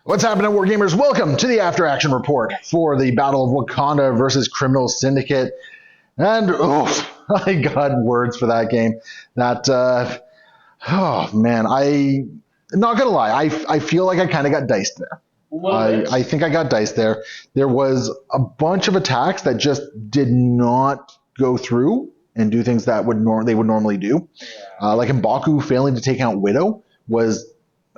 What's happening, Wargamers? Welcome to the After Action Report for the Battle of Wakanda versus Criminal Syndicate. And, I got words for that game. Not gonna lie, I feel like I kind of got diced there. I think I got diced there. There was a bunch of attacks that just did not go through and do things that they would normally do. Like M'Baku failing to take out Widow was...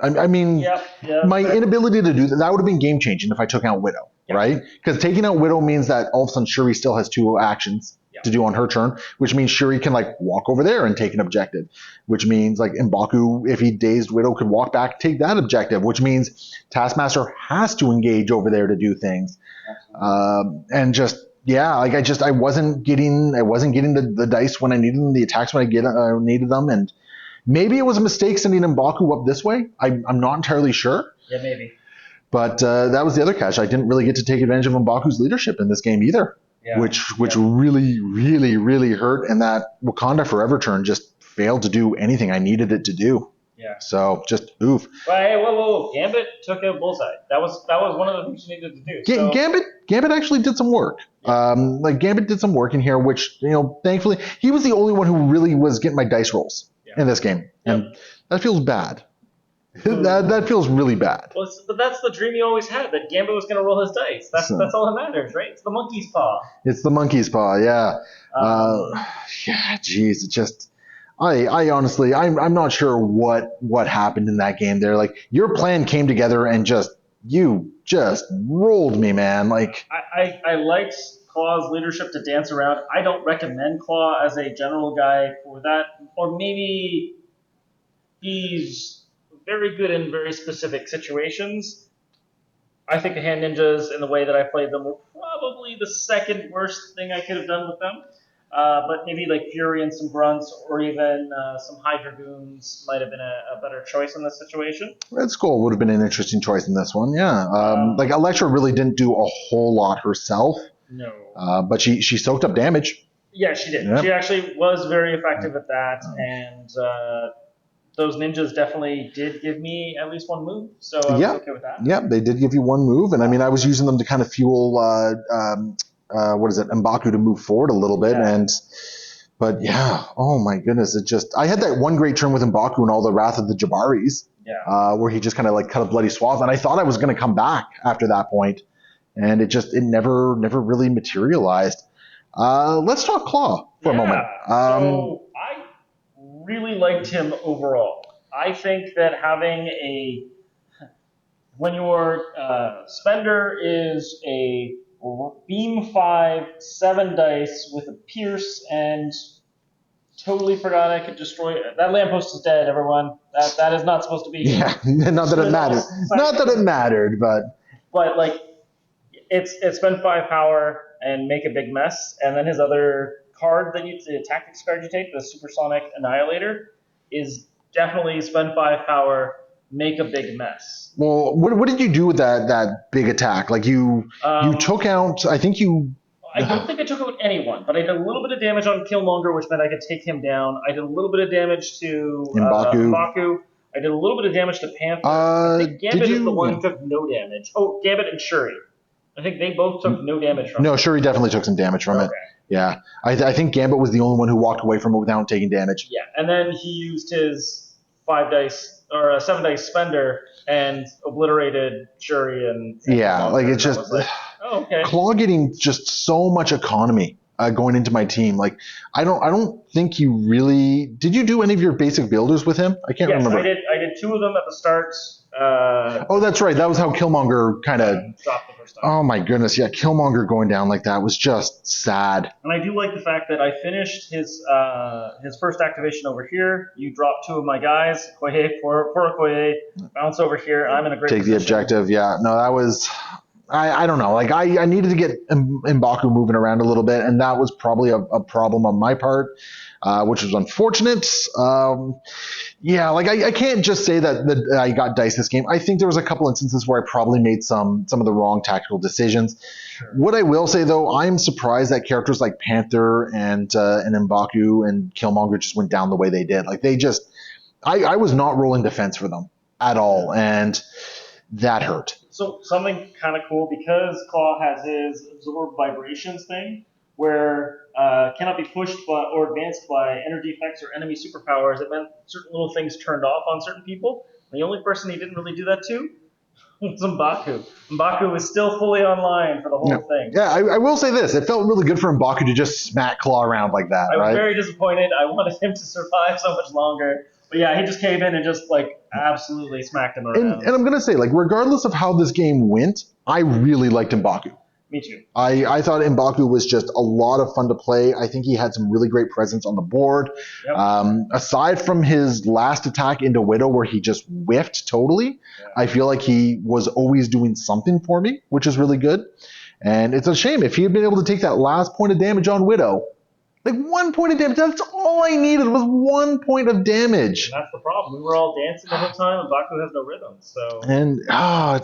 my inability to do that would have been game changing if I took out Widow, right? Because taking out Widow means that all of a sudden Shuri still has two actions to do on her turn, which means Shuri can walk over there and take an objective, which means M'Baku, if he dazed Widow, could walk back, take that objective, which means Taskmaster has to engage over there to do things. I wasn't getting the dice when I needed them, the attacks when I needed them, and maybe it was a mistake sending M'Baku up this way. I'm not entirely sure. Yeah, maybe. But that was the other catch. I didn't really get to take advantage of M'Baku's leadership in this game either, which really, really, really hurt. And that Wakanda Forever turn just failed to do anything I needed it to do. Yeah. So just oof. But hey, whoa. Gambit took a bullseye. That was one of the things you needed to do. Gambit actually did some work. Yeah. Gambit did some work in here, which, thankfully, he was the only one who really was getting my dice rolls in this game. And that feels bad. That feels really bad. Well, but that's the dream you always had, that Gambit was going to roll his dice. That's all that matters, right? It's the monkey's paw. It's the monkey's paw, yeah. Geez, it just... I honestly, I'm not sure what happened in that game there. Your plan came together and you just rolled me, man. I liked Klaw's leadership to dance around. I don't recommend Klaw as a general guy for that. Or maybe he's very good in very specific situations. I think the Hand Ninjas, in the way that I played them, were probably the second worst thing I could have done with them. But maybe Fury and some Grunts, or even some Hydra Goons might have been a better choice in this situation. Red Skull would have been an interesting choice in this one, yeah. Elektra really didn't do a whole lot herself. No. But she soaked up damage. Yeah, she did. Yep. She actually was very effective at that, and those ninjas definitely did give me at least one move, so I was okay with that. Yeah, they did give you one move, and I was using them to kind of fuel... M'Baku to move forward a little bit. But oh my goodness, I had that one great turn with M'Baku and all the Wrath of the Jabaris, where he just kind of cut a bloody swath, and I thought I was going to come back after that point, and it never really materialized. Let's talk Klaw for a moment. So I really liked him overall. I think that having when your spender is a Beam 5, 7 dice with a Pierce, and totally forgot I could destroy it. That lamppost is dead, everyone. That is not supposed to be. Yeah, not that it mattered. Not that it mattered, but it's spend 5 power and make a big mess, and then his other card the tactics card you take, the Supersonic Annihilator, is definitely spend 5 power, make a big mess. Well, what did you do with that big attack? You took out, I think you... I don't think I took out anyone, but I did a little bit of damage on Killmonger, which meant I could take him down. I did a little bit of damage to M'Baku. I did a little bit of damage to Panther. I think Gambit is the one who took no damage. Oh, Gambit and Shuri. I think they both took no damage from it. No, Shuri definitely took some damage from it. Yeah. I think Gambit was the only one who walked away from it without taking damage. Yeah, and then he used his 5 dice... or a 7 dice spender and obliterated Shuri and it's just Klaw getting just so much economy going into my team. I don't think you really did. You do any of your basic builders with him? I can't remember. I did 2 of them at the start. That's right. That was how Killmonger kind of dropped the first time. Oh my goodness, yeah, Killmonger going down like that was just sad. And I do like the fact that I finished his first activation over here. You drop 2 of my guys, Koye, for Koye, bounce over here. I'm in a great position. The objective. Yeah, no, that was. I don't know. I needed to get M'Baku moving around a little bit, and that was probably a problem on my part, which was unfortunate. I can't just say that I got diced this game. I think there was a couple instances where I probably made some of the wrong tactical decisions. Sure. What I will say, though, I'm surprised that characters like Panther and M'Baku and Killmonger just went down the way they did. I was not rolling defense for them at all, and that hurt. So something kind of cool because Claw has his absorb vibrations thing, where cannot be pushed by, or advanced by energy effects or enemy superpowers. It meant certain little things turned off on certain people. The only person he didn't really do that to was M'Baku. M'Baku was still fully online for the Yeah, whole thing. yeah. I will say this: it felt really good for M'Baku to just smack Claw around like that, I was right? very disappointed. I wanted him to survive so much longer. But yeah, he just came in and just like absolutely smacked him around. And I'm gonna say, like, regardless of how this game went, I really liked M'Baku. Me too. I thought M'Baku was just a lot of fun to play. I think he had some really great presence on the board. Yep. Aside from his last attack into Widow, where he just whiffed totally, I feel like he was always doing something for me, which is really good. And it's a shame if he had been able to take that last point of damage on Widow. Like 1 point of damage. That's all I needed was 1 point of damage. And that's the problem. We were all dancing the whole time, and Baku has no rhythm. So And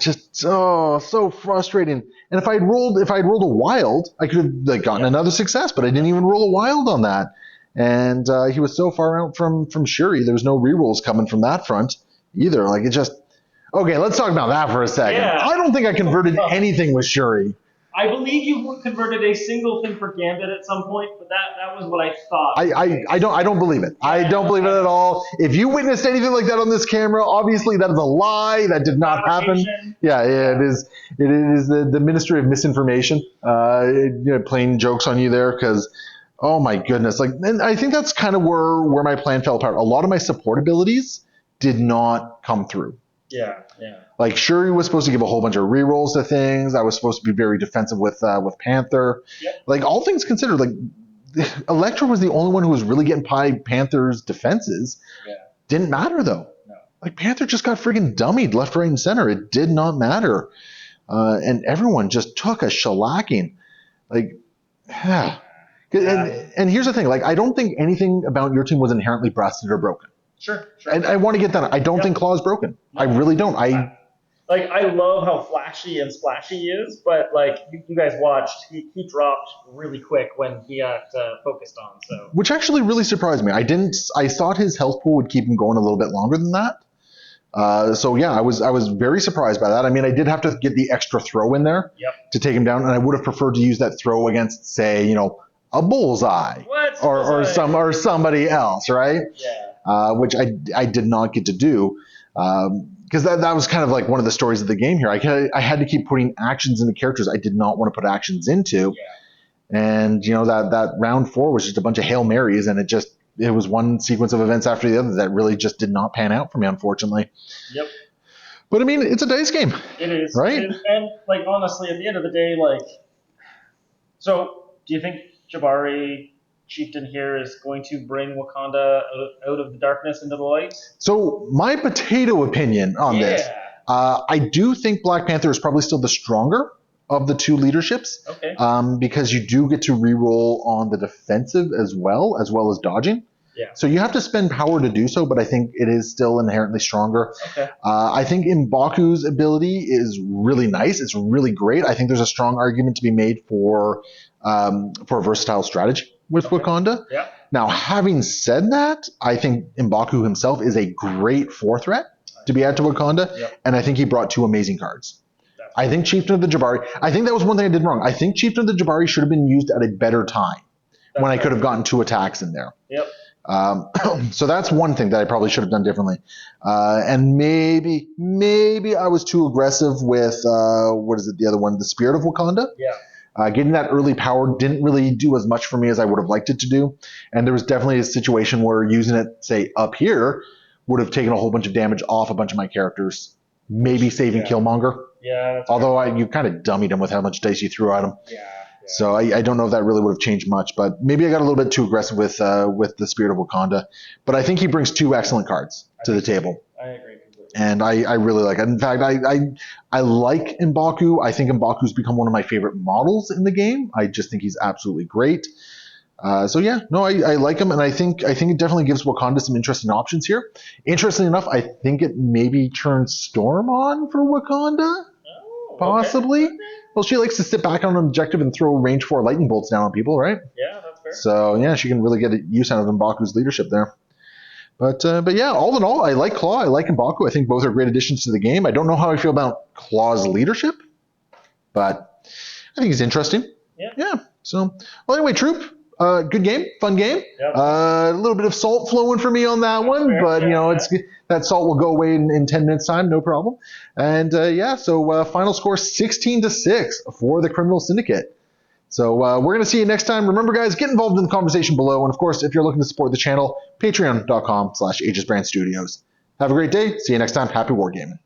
just so frustrating. And if I'd rolled a wild, I could have like gotten another success, but I didn't even roll a wild on that. And he was so far out from Shuri, there was no rerolls coming from that front either. Like it just okay. Let's talk about that for a second. Yeah. I don't think I converted anything with Shuri. I believe you converted a single thing for Gambit at some point, but that was what I thought. I don't believe it. I don't believe it at all. If you witnessed anything like that on this camera, obviously that is a lie. That did not happen. Yeah, it is. It is the Ministry of Misinformation playing jokes on you there because, oh my goodness, like, and I think that's kind of where my plan fell apart. A lot of my support abilities did not come through. Yeah. Like Shuri was supposed to give a whole bunch of rerolls to things. I was supposed to be very defensive with Panther. Yep. Like all things considered, like Elektra was the only one who was really getting by Panther's defenses. Yeah. Didn't matter though. No. Like Panther just got friggin' dummied left, right, and center. It did not matter, and everyone just took a shellacking. Like, and here's the thing: like I don't think anything about your team was inherently busted or broken. Sure. And I want to get that. I don't think Claw's broken. No. I really don't. I love how flashy and splashy he is, but like you guys watched, he dropped really quick when he got focused on. So which actually really surprised me. I thought his health pool would keep him going a little bit longer than that. So yeah, I was very surprised by that. I mean, I did have to get the extra throw in there to take him down, and I would have preferred to use that throw against, say, a bullseye or somebody else, right? Yeah. Which I did not get to do. Because that was kind of like one of the stories of the game here. I had to keep putting actions into characters I did not want to put actions into. Yeah. And, that round 4 was just a bunch of Hail Marys, and it was one sequence of events after the other that really just did not pan out for me, unfortunately. Yep. But I mean, it's a dice game. It is. Right? And like, honestly, at the end of the day, like, so do you think Jabari Chieftain here is going to bring Wakanda out of the darkness into the light? So my potato opinion on this, I do think Black Panther is probably still the stronger of the two leaderships. Okay. Because you do get to reroll on the defensive as well as dodging. Yeah. So you have to spend power to do so, but I think it is still inherently stronger. Okay. I think M'Baku's ability is really nice. It's really great. I think there's a strong argument to be made for a versatile strategy with Wakanda. Yeah. Now, having said that, I think M'Baku himself is a great 4 threat to be added to Wakanda, and I think he brought 2 amazing cards. I think Chieftain of the Jabari, I think that was one thing I did wrong. I think Chieftain of the Jabari should have been used at a better time when I could have gotten 2 attacks in there. Yep. So that's one thing that I probably should have done differently. And maybe I was too aggressive with, the other one, the Spirit of Wakanda? Yeah. Getting that early power didn't really do as much for me as I would have liked it to do. And there was definitely a situation where using it, say, up here would have taken a whole bunch of damage off a bunch of my characters, maybe saving Killmonger. Yeah. Although you kind of dummied him with how much dice you threw at him. Yeah. So I don't know if that really would have changed much, but maybe I got a little bit too aggressive with the Spirit of Wakanda. But I think he brings 2 excellent cards to the table. I agree. And I really like it. In fact, I like M'Baku. I think M'Baku's become one of my favorite models in the game. I just think he's absolutely great. I like him, and I think it definitely gives Wakanda some interesting options here. Interestingly enough, I think it maybe turns Storm on for Wakanda, possibly. Okay. Well, she likes to sit back on an objective and throw range 4 lightning bolts down on people, right? Yeah, that's fair. So yeah, she can really get use out of M'Baku's leadership there. But yeah, all in all, I like Klaw. I like M'Baku. I think both are great additions to the game. I don't know how I feel about Klaw's leadership, but I think he's interesting. Yeah. So, well, anyway, Troop, good game, fun game. Yep. A little bit of salt flowing for me on that one, Fair, but yeah, it's that salt will go away in 10 minutes time, no problem. And so final score 16-6 for the Criminal Syndicate. So we're going to see you next time. Remember, guys, get involved in the conversation below. And of course, if you're looking to support the channel, patreon.com/AegisBrandStudios. Have a great day. See you next time. Happy wargaming.